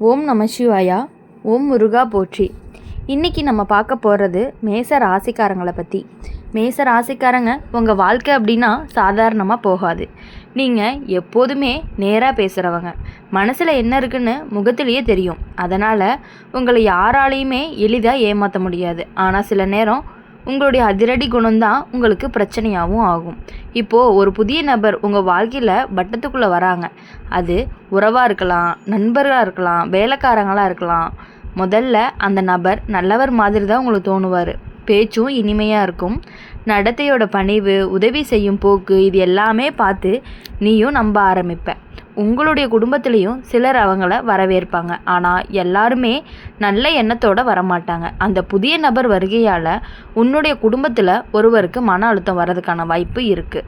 ஓம் நம சிவாயா. ஓம் முருகா போற்றி. இன்றைக்கி நம்ம பார்க்க போகிறது மேச ராசிக்காரங்களை பற்றி. மேச ராசிக்காரங்க உங்கள் வாழ்க்கை அப்படின்னா சாதாரணமாக போகாது. நீங்கள் எப்போதுமே நேராக பேசுகிறவங்க. மனசில் என்ன இருக்குன்னு முகத்திலேயே தெரியும். அதனால் உங்களை யாராலையுமே எளிதாக ஏமாற்ற முடியாது. ஆனால் சில நேரம் உங்களுடைய அதிரடி குணம்தான் உங்களுக்கு பிரச்சனையாகவும் ஆகும். இப்போது ஒரு புதிய நபர் உங்கள் வாழ்க்கையில் வட்டத்துக்குள்ளே வராங்க. அது உறவாக இருக்கலாம், நண்பர்களாக இருக்கலாம், வேலைக்காரங்களாக இருக்கலாம். முதல்ல அந்த நபர் நல்லவர் மாதிரி தான் உங்களுக்கு தோணுவார். பேச்சும் இனிமையாக இருக்கும். நடத்தையோட பணிவு, உதவி செய்யும் போக்கு, இது எல்லாமே பார்த்து நீயும் நம்ப ஆரம்பிப்ப. உங்களுடைய குடும்பத்துலேயும் சிலர் அவங்கள வரவேற்பாங்க. ஆனால் எல்லாருமே நல்ல எண்ணத்தோடு வரமாட்டாங்க. அந்த புதிய நபர் வருகையால் உன்னுடைய குடும்பத்தில் ஒருவருக்கு மன அழுத்தம் வர்றதுக்கான வாய்ப்பு இருக்குது.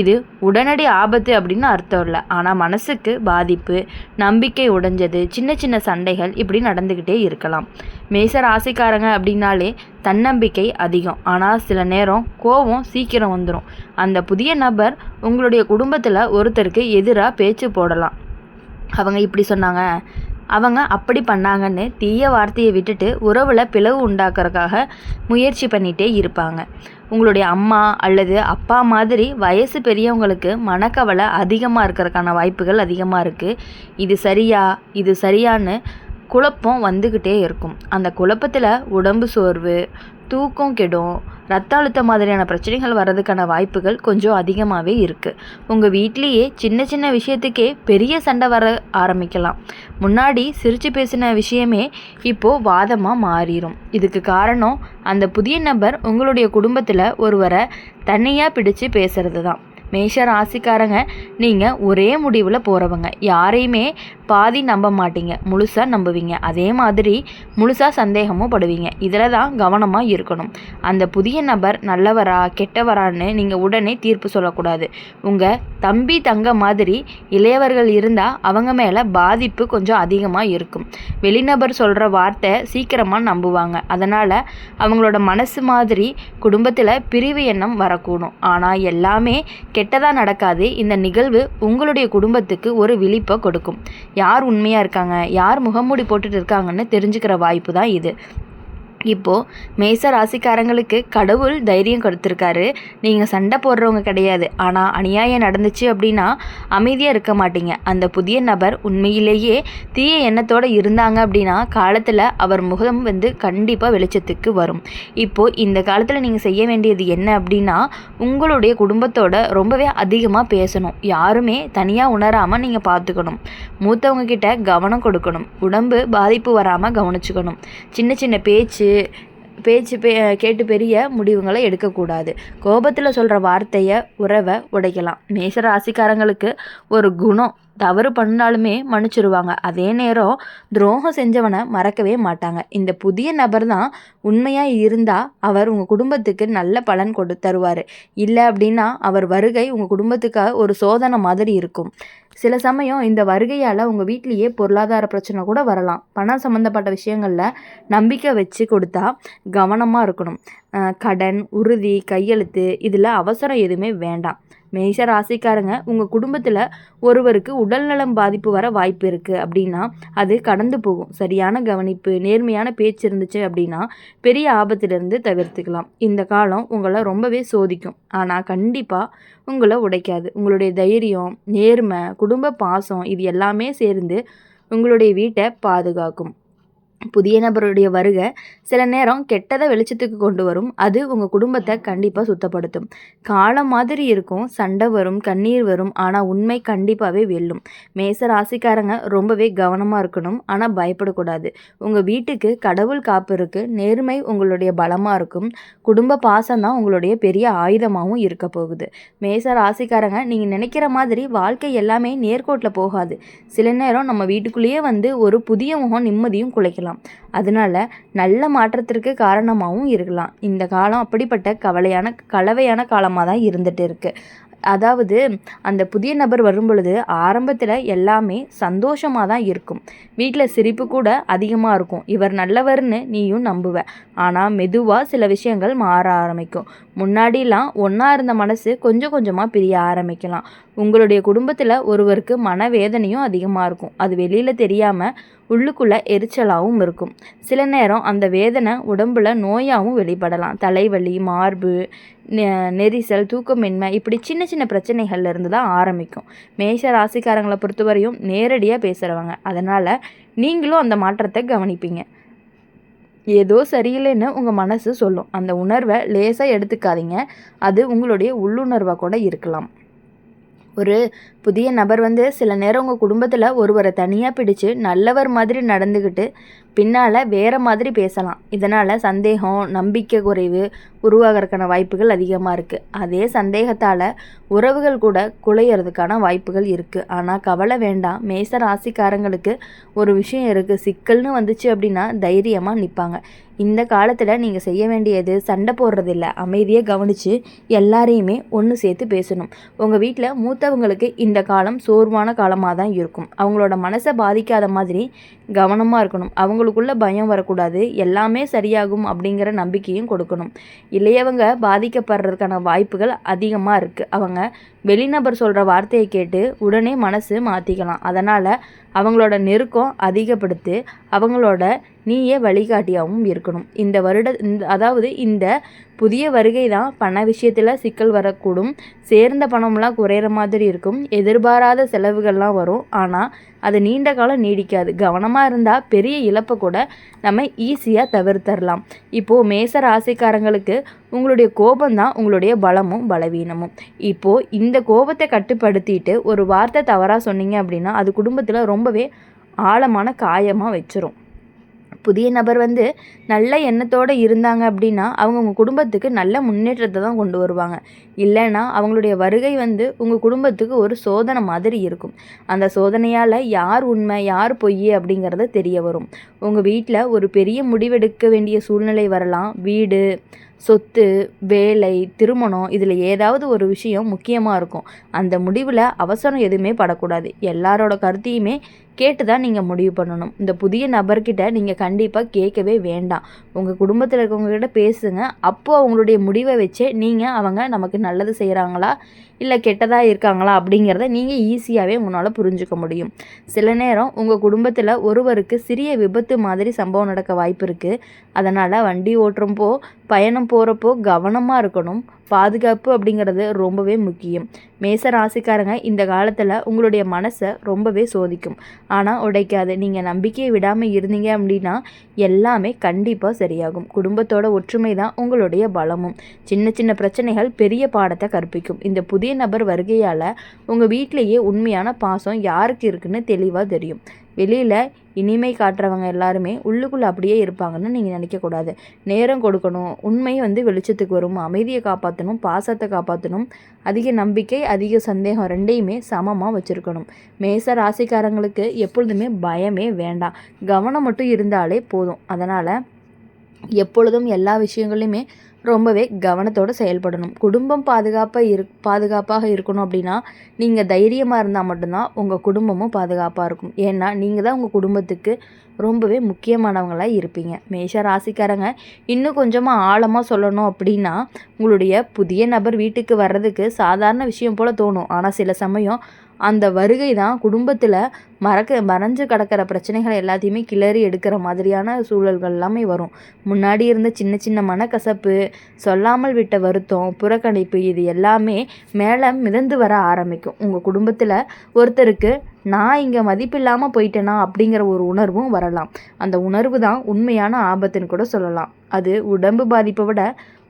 இது உடனடி ஆபத்து அப்படின்னு அர்த்தம் இல்லை. ஆனால் மனசுக்கு பாதிப்பு, நம்பிக்கை உடைஞ்சது, சின்ன சின்ன சண்டைகள் இப்படி நடந்துக்கிட்டே இருக்கலாம். மேச ராசிக்காரங்க அப்படின்னாலே தன்னம்பிக்கை அதிகம். ஆனால் சில நேரம் கோபம் சீக்கிரம் வந்துடும். அந்த புதிய நபர் உங்களுடைய குடும்பத்தில் ஒருத்தருக்கு எதிராக பேச்சு போடலாம். அவங்க இப்படி சொன்னாங்க, அவங்க அப்படி பண்ணாங்கன்னு தீய வார்த்தையை விட்டுட்டு உறவில் பிளவு உண்டாக்குறதுக்காக முயற்சி பண்ணிகிட்டே இருப்பாங்க. உங்களுடைய அம்மா அல்லது அப்பா மாதிரி வயசு பெரியவங்களுக்கு மனக்கவலை அதிகமாக இருக்கிறதுக்கான வாய்ப்புகள் அதிகமாக இருக்குது. இது சரியான்னு குழப்பம் வந்துக்கிட்டே இருக்கும். அந்த குழப்பத்தில் உடம்பு சோர்வு, தூக்கம் கெடும், ரத்த அழுத்தம் மாதிரியான பிரச்சனைகள் வர்றதுக்கான வாய்ப்புகள் கொஞ்சம் அதிகமாகவே இருக்குது. உங்கள் வீட்லேயே சின்ன சின்ன விஷயத்துக்கே பெரிய சண்டை வர ஆரம்பிக்கலாம். முன்னாடி சிரித்து பேசின விஷயமே இப்போது வாதமாக மாறிடும். இதுக்கு காரணம் அந்த புதிய நபர் உங்களுடைய குடும்பத்தில் ஒருவரை தனியாக பிடிச்சு பேசுகிறது தான். மேஷ ராசிக்காரங்க நீங்கள் ஒரே முடிவில் போகிறவங்க. யாரையுமே பாதி நம்ப மாட்டீங்க, முழுசாக நம்புவீங்க. அதே மாதிரி முழுசாக சந்தேகமும் படுவீங்க. இதில் தான் கவனமாக இருக்கணும். அந்த புதிய நபர் நல்லவரா கெட்டவரான்னு நீங்கள் உடனே தீர்ப்பு சொல்லக்கூடாது. உங்கள் தம்பி தங்க மாதிரி இளையவர்கள் இருந்தால் அவங்க மேலே பாதிப்பு கொஞ்சம் அதிகமாக இருக்கும். வெளிநபர் சொல்கிற வார்த்தை சீக்கிரமாக நம்புவாங்க. அதனால் அவங்களோட மனசு மாதிரி குடும்பத்தில் பிரிவு எண்ணம் வரக்கூடும். ஆனால் எல்லாமே கெட்டதாக நடக்காது. இந்த நிகழ்வு உங்களுடைய குடும்பத்துக்கு ஒரு விழிப்பை கொடுக்கும். யார் உண்மையாக இருக்காங்க, யார் முகமூடி போட்டுட்டு இருக்காங்கன்னு தெரிஞ்சுக்கிற வாய்ப்பு தான் இது. இப்போது மேச ராசிக்காரங்களுக்கு கடவுள் தைரியம் கொடுத்துருக்காரு. நீங்கள் சண்டை போடுறவங்க கிடையாது. ஆனால் அநியாயம் நடந்துச்சு அப்படின்னா அமைதியாக இருக்க மாட்டீங்க. அந்த புதிய நபர் உண்மையிலேயே தீய எண்ணத்தோடு இருந்தாங்க அப்படின்னா காலத்தில் அவர் முகம் கண்டிப்பாக வெளிச்சத்துக்கு வரும். இப்போது இந்த காலத்தில் நீங்கள் செய்ய வேண்டியது என்ன அப்படின்னா, உங்களுடைய குடும்பத்தோட ரொம்பவே அதிகமாக பேசணும். யாருமே தனியாக உணராமல் நீங்கள் பார்த்துக்கணும். மூத்தவங்க கிட்ட கவனம் கொடுக்கணும். உடம்பு பாதிப்பு வராமல் கவனிச்சுக்கணும். சின்ன சின்ன பேச்சு கேட்டு பெரிய முடிவுகளை எடுக்கக்கூடாது. கோபத்தில் சொல்கிற வார்த்தையை உறவை உடைக்கலாம். மேச ராசிக்காரங்களுக்கு ஒரு குணம், தவறு பண்ணாலுமே மன்னிச்சிருவாங்க. அதே நேரம் துரோகம் செஞ்சவனை மறக்கவே மாட்டாங்க. இந்த புதிய நபர் தான் உண்மையாக இருந்தால் அவர் உங்கள் குடும்பத்துக்கு நல்ல பலன் தருவார். இல்லை அப்படின்னா அவர் வருகை உங்கள் குடும்பத்துக்காக ஒரு சோதனை மாதிரி இருக்கும். சில சமயம் இந்த வருகையால் உங்கள் வீட்லேயே பொருளாதார பிரச்சனை கூட வரலாம். பணம் சம்மந்தப்பட்ட விஷயங்களில் நம்பிக்கை வச்சு கொடுத்தா கவனமாக இருக்கணும். கடன், உறுதி, கையெழுத்து இதில் அவசரம் எதுவுமே வேண்டாம். மேஷ ராசிக்காரங்க உங்கள் குடும்பத்தில் ஒருவருக்கு உடல்நலம் பாதிப்பு வர வாய்ப்பு இருக்குது அப்படின்னா அது கடந்து போகும். சரியான கவனிப்பு, நேர்மையான பேச்சு இருந்துச்சு அப்படின்னா பெரிய ஆபத்திலிருந்து தவிர்த்துக்கலாம். இந்த காலம் உங்களை ரொம்பவே சோதிக்கும். ஆனால் கண்டிப்பாக உங்களை உடைக்காது. உங்களுடைய தைரியம், நேர்மை, குடும்ப பாசம் இது எல்லாமே சேர்ந்து உங்களுடைய வீட்டை பாதுகாக்கும். புதிய நபருடைய வருகை சில நேரம் கெட்டதை வெளிச்சத்துக்கு கொண்டு வரும். அது உங்கள் குடும்பத்தை கண்டிப்பாக சுத்தப்படுத்தும். காலம் மாதிரி இருக்கும், சண்டை வரும், கண்ணீர் வரும். ஆனால் உண்மை கண்டிப்பாகவே வெல்லும். மேச ராசிக்காரங்க ரொம்பவே கவனமாக இருக்கணும். ஆனால் பயப்படக்கூடாது. உங்கள் வீட்டுக்கு கடவுள் காப்பு இருக்குது. நேர்மை உங்களுடைய பலமாக இருக்கும். குடும்ப பாசம் தான் உங்களுடைய பெரிய ஆயுதமாகவும் இருக்க போகுது. மேச ராசிக்காரங்க நீங்கள் நினைக்கிற மாதிரி வாழ்க்கை எல்லாமே நேர்கோட்டில் போகாது. சில நேரம் நம்ம வீட்டுக்குள்ளேயே ஒரு புதிய முகம் நிம்மதியும் குலைக்கலாம். அதனால நல்ல மாற்றத்திற்கு காரணமாகவும் இருக்கலாம். இந்த காலம் அப்படிப்பட்ட கலவையான காலமாக தான் இருந்துட்டு இருக்கு. அதாவது அந்த புதிய நபர் வரும் பொழுது ஆரம்பத்தில் எல்லாமே சந்தோஷமாக தான் இருக்கும். வீட்டில் சிரிப்பு கூட அதிகமாக இருக்கும். இவர் நல்லவர்னு நீயும் நம்புவ. ஆனால் மெதுவாக சில விஷயங்கள் மாற ஆரம்பிக்கும். முன்னாடிலாம் ஒன்றா இருந்த மனசு கொஞ்சம் கொஞ்சமாக பிரிய ஆரம்பிக்கலாம். உங்களுடைய குடும்பத்தில் ஒருவருக்கு மனவேதனையும் அதிகமாக இருக்கும். அது வெளியில் தெரியாமல் உள்ளுக்குள்ளே எரிச்சலாகவும் இருக்கும். சில நேரம் அந்த வேதனை உடம்புல நோயாகவும் வெளிப்படலாம். தலைவலி, மார்பு நெரிசல், தூக்கமின்மை, இப்படி சின்ன சின்ன பிரச்சனைகள்ல இருந்து தான் ஆரம்பிக்கும். மேஷ ராசிக்காரங்களை பொறுத்தவரையும் நேரடியாக பேசுகிறவங்க. அதனால் நீங்களும் அந்த மாற்றத்தை கவனிப்பீங்க. ஏதோ சரியில்லைன்னு உங்கள் மனசு சொல்லும். அந்த உணர்வை லேசாக எடுத்துக்காதீங்க. அது உங்களுடைய உள்ளுணர்வாக கூட இருக்கலாம். ஒரு புதிய நபர் சில நேரம் உங்கள் குடும்பத்தில் ஒருவரை தனியாக பிடிச்சு நல்லவர் மாதிரி நடந்துக்கிட்டு பின்னால் வேறு மாதிரி பேசலாம். இதனால் சந்தேகம், நம்பிக்கை குறைவு உருவாகிறதுக்கான வாய்ப்புகள் அதிகமாக இருக்குது. அதே சந்தேகத்தால் உறவுகள் கூட குலையிறதுக்கான வாய்ப்புகள் இருக்குது. ஆனால் கவலை வேண்டாம். மேச ராசிக்காரங்களுக்கு ஒரு விஷயம் இருக்குது. சிக்கல்னு வந்துச்சு அப்படின்னா தைரியமாக நிற்பாங்க. இந்த காலத்தில் நீங்கள் செய்ய வேண்டியது சண்டை போடுறதில்ல. அமைதியை கவனித்து எல்லாரையுமே ஒன்று சேர்த்து பேசணும். உங்கள் வீட்டில் மூத்தவங்களுக்கு இந்த காலம் சோர்வான காலமாக தான் இருக்கும். அவங்களோட மனசை பாதிக்காத மாதிரி கவனமாக இருக்கணும். அவங்களுக்குள்ள பயம் வரக்கூடாது. எல்லாமே சரியாகும் அப்படிங்கிற நம்பிக்கையும் கொடுக்கணும். இளையவங்க பாதிக்கப்படுறதுக்கான வாய்ப்புகள் அதிகமாக இருக்குது. அவங்க வெளிநபர் சொல்கிற வார்த்தையை கேட்டு உடனே மனசு மாற்றிக்கலாம். அதனால் அவங்களோட நெருக்கம் அதிகப்படுத்தி அவங்களோட நீயே வழிகாட்டியாகவும் இருக்கணும். இந்த புதிய வருகை தான் பண விஷயத்தில் சிக்கல் வரக்கூடும். சேர்ந்த பணம்லாம் குறையிற மாதிரி இருக்கும். எதிர்பாராத செலவுகள்லாம் வரும். ஆனால் அது நீண்ட காலம் நீடிக்காது. கவனமாக இருந்தால் பெரிய இழப்பை கூட நம்ம ஈஸியாக தவிர்த்தரலாம். இப்போது மேச ராசிக்காரங்களுக்கு உங்களுடைய கோபம்தான் உங்களுடைய பலமும் பலவீனமும். இப்போது இந்த கோபத்தை கட்டுப்படுத்திட்டு ஒரு வார்த்தை தவறாக சொன்னீங்க அப்படின்னா அது குடும்பத்தில் ரொம்பவே ஆழமான காயமாக வச்சிரும். புதிய நபர் நல்ல எண்ணத்தோடு இருந்தாங்க அப்படின்னா அவங்க உங்கள் குடும்பத்துக்கு நல்ல முன்னேற்றத்தை தான் கொண்டு வருவாங்க. இல்லைன்னா அவங்களுடைய வருகை உங்கள் குடும்பத்துக்கு ஒரு சோதனை மாதிரி இருக்கும். அந்த சோதனையால் யார் உண்மை யார் பொய் அப்படிங்கிறது தெரிய வரும். உங்கள் வீட்டில் ஒரு பெரிய முடிவெடுக்க வேண்டிய சூழ்நிலை வரலாம். வீடு, சொத்து, வேலை, திருமணம், இதில் ஏதாவது ஒரு விஷயம் முக்கியமாக இருக்கும். அந்த முடிவில் அவசரம் எதுவுமே படக்கூடாது. எல்லாரோட கருத்தையுமே கேட்டு தான் நீங்கள் முடிவு பண்ணணும். இந்த புதிய நபர்கிட்ட நீங்கள் கண்டிப்பாக கேட்கவே வேண்டாம். உங்கள் குடும்பத்தில் இருக்கவங்ககிட்ட பேசுங்க. அப்போது அவங்களுடைய முடிவை வச்சு நீங்கள் அவங்க நமக்கு நல்லது செய்கிறாங்களா இல்லை கெட்டதாக இருக்காங்களா அப்படிங்கிறத நீங்கள் ஈஸியாகவே உங்களால் புரிஞ்சுக்க முடியும். சில நேரம் உங்கள் குடும்பத்தில் ஒருவருக்கு சிறிய விபத்து மாதிரி சம்பவம் நடக்க வாய்ப்பு இருக்குது. அதனால் வண்டி ஓட்டுறப்போ பயணம் போகிறப்போ கவனமாக இருக்கணும். பாதுகாப்பு அப்படிங்கிறது ரொம்பவே முக்கியம். மேச ராசிக்காரங்க இந்த காலத்தில் உங்களுடைய மனசை ரொம்பவே சோதிக்கும். ஆனால் உடைக்காது. நீங்கள் நம்பிக்கையை விடாமல் இருந்தீங்க அப்படின்னா எல்லாமே கண்டிப்பாக சரியாகும். குடும்பத்தோட ஒற்றுமை தான் உங்களுடைய பலமும். சின்ன சின்ன பிரச்சனைகள் பெரிய பாடத்தை கற்பிக்கும். இந்த புதிய நபர் வருகையால் உங்கள் வீட்டிலேயே உண்மையான பாசம் யாருக்கு இருக்குன்னு தெளிவாக தெரியும். வெளியில் இனிமை காட்டுறவங்க எல்லாருமே உள்ளுக்குள்ளே அப்படியே இருப்பாங்கன்னு நீங்கள் நினைக்கக்கூடாது. நேரம் கொடுக்கணும். உண்மை வெளிச்சத்துக்கு வரும். அமைதியை காப்பாற்றணும், பாசத்தை காப்பாற்றணும். அதிக நம்பிக்கை, அதிக சந்தேகம் ரெண்டையுமே சமமாக வச்சுருக்கணும். மேச ராசிக்காரங்களுக்கு எப்பொழுதுமே பயமே வேண்டாம். கவனம் மட்டும் இருந்தாலே போதும். அதனால் எப்பொழுதும் எல்லா விஷயங்களையுமே ரொம்பவே கவனத்தோடு செயல்படணும். குடும்பம் பாதுகாப்பாக இருக்கணும் அப்படின்னா நீங்கள் தைரியமாக இருந்தால் மட்டும்தான் உங்கள் குடும்பமும் பாதுகாப்பாக இருக்கும். ஏன்னா நீங்கள் தான் உங்கள் குடும்பத்துக்கு ரொம்பவே முக்கியமானவங்களாக இருப்பீங்க. மேஷ ராசிக்காரங்க இன்னும் கொஞ்சமாக ஆழமாக சொல்லணும் அப்படின்னா உங்களுடைய புதிய நபர் வீட்டுக்கு வர்றதுக்கு சாதாரண விஷயம் போல் தோணும். ஆனால் சில சமயம் அந்த வருகை தான் குடும்பத்தில் மறைஞ்சு கிடக்கிற பிரச்சனைகளை எல்லாத்தையுமே கிளறி எடுக்கிற மாதிரியான சூழல்கள் எல்லாமே வரும். முன்னாடி இருந்த சின்ன சின்ன மனக்கசப்பு, சொல்லாமல் விட்ட வருத்தம், புறக்கணிப்பு, இது எல்லாமே மேலே மிதந்து வர ஆரம்பிக்கும். உங்கள் குடும்பத்தில் ஒருத்தருக்கு நான் இங்கே மதிப்பில்லாமல் போயிட்டேனா அப்படிங்கிற ஒரு உணர்வும் வரலாம். அந்த உணர்வு தான் உண்மையான ஆபத்துன்னு கூட சொல்லலாம். அது உடம்பு பாதிப்பை விட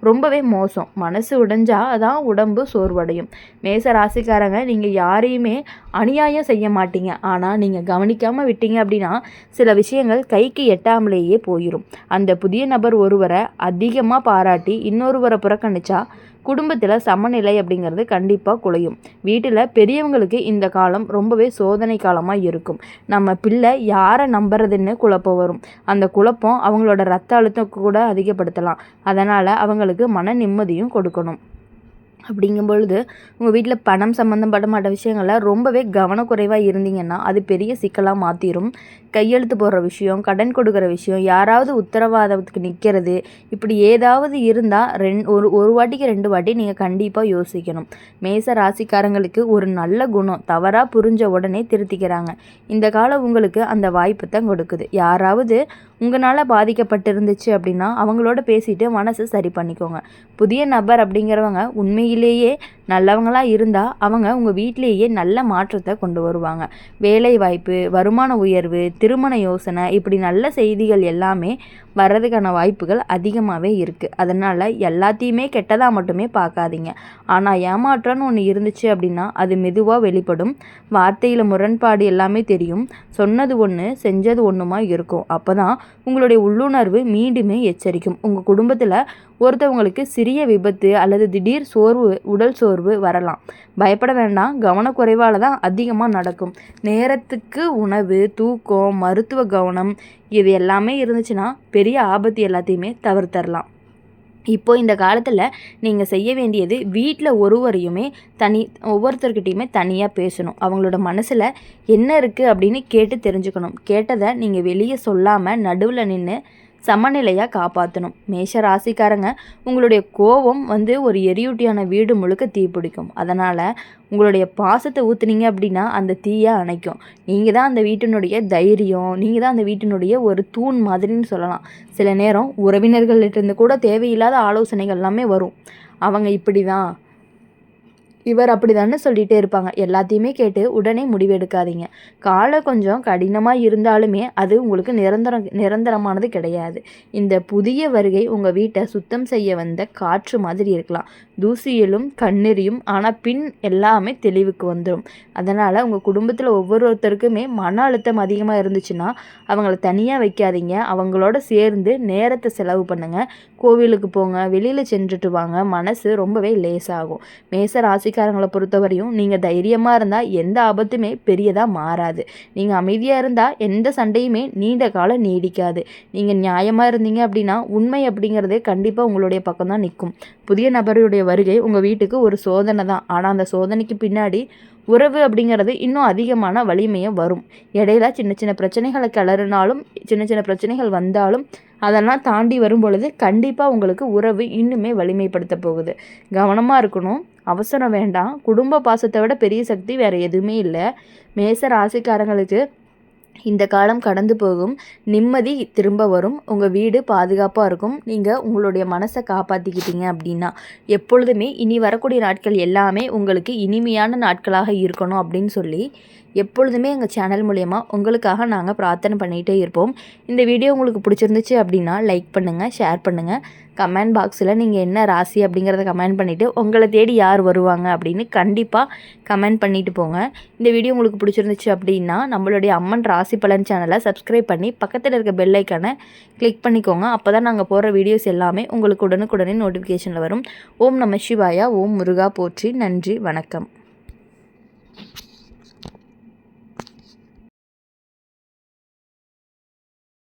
ரொம்பவே மோசம். மனசு உடைஞ்சா அதான் உடம்பு சோர்வடையும். மேச ராசிக்காரங்க நீங்கள் யாரையுமே அநியாயம் செய்ய மாட்டீங்க. ஆனால் நீங்கள் கவனிக்காமல் விட்டீங்க அப்படின்னா சில விஷயங்கள் கைக்கு எட்டாமலேயே போயிடும். அந்த புதிய நபர் ஒருவரை அதிகமாக பாராட்டி இன்னொருவரை புறக்கணிச்சா குடும்பத்தில் சமநிலை அப்படிங்கிறது கண்டிப்பாக குலையும். வீட்டில் பெரியவங்களுக்கு இந்த காலம் ரொம்பவே சோதனை காலமாக இருக்கும். நம்ம பிள்ளை யாரை நம்புறதுன்னு குழப்பம் வரும். அந்த குழப்பம் அவங்களோட ரத்த அழுத்தம் கூட அதிகப்படுத்தலாம். அதனால் அவங்களுக்கு மன நிம்மதியும் கொடுக்கணும். அப்படிங்கும் பொழுது உங்கள் வீட்டில் பணம் சம்மந்தப்பட்ட விஷயங்களில் ரொம்பவே கவனக்குறைவாக இருந்தீங்கன்னா அது பெரிய சிக்கலாக மாற்றிடும். கையெழுத்து போடுற விஷயம், கடன் கொடுக்குற விஷயம், யாராவது உத்தரவாதத்துக்கு நிற்கிறது, இப்படி ஏதாவது இருந்தால் ஒரு வாட்டிக்கு 2 வாட்டி நீங்கள் கண்டிப்பாக யோசிக்கணும். மேச ராசிக்காரங்களுக்கு ஒரு நல்ல குணம் தவறாக புரிஞ்ச உடனே திருத்திக்கிறாங்க. இந்த காலம் உங்களுக்கு அந்த வாய்ப்பு தான் கொடுக்குது. யாராவது உங்களால் பாதிக்கப்பட்டிருந்துச்சு அப்படின்னா அவங்களோட பேசிட்டு மனசை சரி பண்ணிக்கோங்க. புதிய நபர் அப்படிங்கிறவங்க உண்மையிலேயே நல்லவங்களாக இருந்தால் அவங்க உங்கள் வீட்டிலேயே நல்ல மாற்றத்தை கொண்டு வருவாங்க. வேலை வாய்ப்பு, வருமான உயர்வு, திருமண யோசனை, இப்படி நல்ல செய்திகள் எல்லாமே வர்றதுக்கான வாய்ப்புகள் அதிகமாகவே இருக்குது. அதனால் எல்லாத்தையுமே கெட்டதாக மட்டுமே பார்க்காதீங்க. ஆனால் ஏமாற்றம்னு ஒன்று இருந்துச்சு அப்படின்னா அது மெதுவாக வெளிப்படும். வார்த்தையில் முரண்பாடு எல்லாமே தெரியும். சொன்னது ஒன்று செஞ்சது ஒன்றுமா இருக்கும். அப்போ தான் உங்களுடைய உள்ளுணர்வு மீண்டுமே எச்சரிக்கும். உங்கள் குடும்பத்தில் ஒருத்தவங்களுக்கு சிறிய விபத்து அல்லது திடீர் உடல் சோர்வு வரலாம். பயப்பட வேண்டாம். கவனக்குறைவால் தான் அதிகமாக நடக்கும். நேரத்துக்கு உணவு, தூக்கம், மருத்துவ கவனம் இது எல்லாமே இருந்துச்சுன்னா பெரிய ஆபத்து எல்லாத்தையுமே தவிர்த்தரலாம். இப்போ இந்த காலத்தில் நீங்கள் செய்ய வேண்டியது வீட்டில் ஒவ்வொருத்தர்கிட்டையுமே தனியாக பேசணும். அவங்களோட மனசில் என்ன இருக்குது அப்படின்னு கேட்டு தெரிஞ்சுக்கணும். கேட்டதை நீங்கள் வெளியே சொல்லாமல் நடுவில் நின்று சமநிலையாக காப்பாற்றணும். மேஷ ராசிக்காரங்க, உங்களுடைய கோபம் ஒரு எரியூட்டியான வீடு முழுக்க தீப்பிடிக்கும். அதனால் உங்களுடைய பாசத்தை ஊற்றுனீங்க அப்படின்னா அந்த தீயை அணைக்கும். நீங்கள் தான் அந்த வீட்டினுடைய தைரியம், நீங்கள் தான் அந்த வீட்டினுடைய ஒரு தூண் மாதிரின்னு சொல்லலாம். சில நேரம் உறவினர்கள்கிட்ட கூட தேவையில்லாத ஆலோசனைகள் எல்லாமே வரும். அவங்க இப்படி தான், இவர் அப்படிதான்னு சொல்லிகிட்டே இருப்பாங்க. எல்லாத்தையுமே கேட்டு உடனே முடிவெடுக்காதீங்க. காலம் கொஞ்சம் கடினமாக இருந்தாலுமே அது உங்களுக்கு நிரந்தரமானது கிடையாது. இந்த புதிய வருகை உங்கள் வீட்டை சுத்தம் செய்ய வந்த காற்று மாதிரி இருக்கலாம். தூசியிலும் கண்ணெறியும், ஆனால் பின் எல்லாமே தெளிவுக்கு வந்துடும். அதனால் உங்கள் குடும்பத்தில் ஒவ்வொருத்தருக்குமே மன அழுத்தம் அதிகமாக இருந்துச்சுன்னா அவங்கள தனியாக வைக்காதீங்க. அவங்களோட சேர்ந்து நேரத்தை செலவு பண்ணுங்கள். கோவிலுக்கு போங்க, வெளியில் சென்றுட்டு வாங்க. மனசு ரொம்பவே லேசாகும். மேச ராசிக்காரங்களை பொறுத்தவரையும் நீங்கள் தைரியமாக இருந்தால் எந்த ஆபத்துமே பெரியதாக மாறாது. நீங்கள் அமைதியாக இருந்தால் எந்த சண்டையுமே நீண்ட காலம் நீடிக்காது. நீங்கள் நியாயமாக இருந்தீங்க அப்படின்னா உண்மை அப்படிங்கிறது கண்டிப்பாக உங்களுடைய பக்கம் தான் நிற்கும். புதிய நபருடைய வருகை உங்கள் வீட்டுக்கு ஒரு சோதனை தான். ஆனால் அந்த சோதனைக்கு பின்னாடி உறவு அப்படிங்கிறது இன்னும் அதிகமான வலிமையை வரும். இடையில சின்ன சின்ன பிரச்சனைகளை கிளறினாலும், சின்ன சின்ன பிரச்சனைகள் வந்தாலும் அதெல்லாம் தாண்டி வரும் பொழுது கண்டிப்பாக உங்களுக்கு உறவு இன்னுமே வலிமைப்படுத்த போகுது. கவனமாக இருக்கணும். அவசரம் வேண்டாம். குடும்ப பாசத்தை விட பெரிய சக்தி வேறு எதுவுமே இல்லை. மேச ராசிக்காரங்களுக்கு இந்த காலம் கடந்து போகும். நிம்மதி திரும்ப வரும். உங்கள் வீடு பாதுகாப்பாக இருக்கும். நீங்கள் உங்களுடைய மனசை காப்பாற்றிக்கிட்டீங்க அப்படின்னா எப்பொழுதுமே இனி வரக்கூடிய நாட்கள் எல்லாமே உங்களுக்கு இனிமையான நாட்களாக இருக்கணும் அப்படின்னு சொல்லி எப்பொழுதுமே எங்கள் சேனல் மூலயமா உங்களுக்காக நாங்கள் பிரார்த்தனை பண்ணிகிட்டே இருப்போம். இந்த வீடியோ உங்களுக்கு பிடிச்சிருந்துச்சு அப்படின்னா லைக் பண்ணுங்கள், ஷேர் பண்ணுங்கள். கமெண்ட் பாக்ஸில் நீங்கள் என்ன ராசி அப்படிங்கிறத கமெண்ட் பண்ணிவிட்டு உங்களை தேடி யார் வருவாங்க அப்படின்னு கண்டிப்பாக கமெண்ட் பண்ணிவிட்டு போங்க. இந்த வீடியோ உங்களுக்கு பிடிச்சிருந்துச்சு அப்படின்னா நம்மளுடைய அம்மன் ராசி பலன் சேனலை சப்ஸ்கிரைப் பண்ணி பக்கத்தில் இருக்க பெல் ஐக்கானை கிளிக் பண்ணிக்கோங்க. அப்போ தான் நாங்கள் போடுற வீடியோஸ் எல்லாமே உங்களுக்கு உடனுக்குடனே நோட்டிஃபிகேஷனில் வரும். ஓம் நம சிவாயா. ஓம் முருகா போற்றி. நன்றி, வணக்கம்.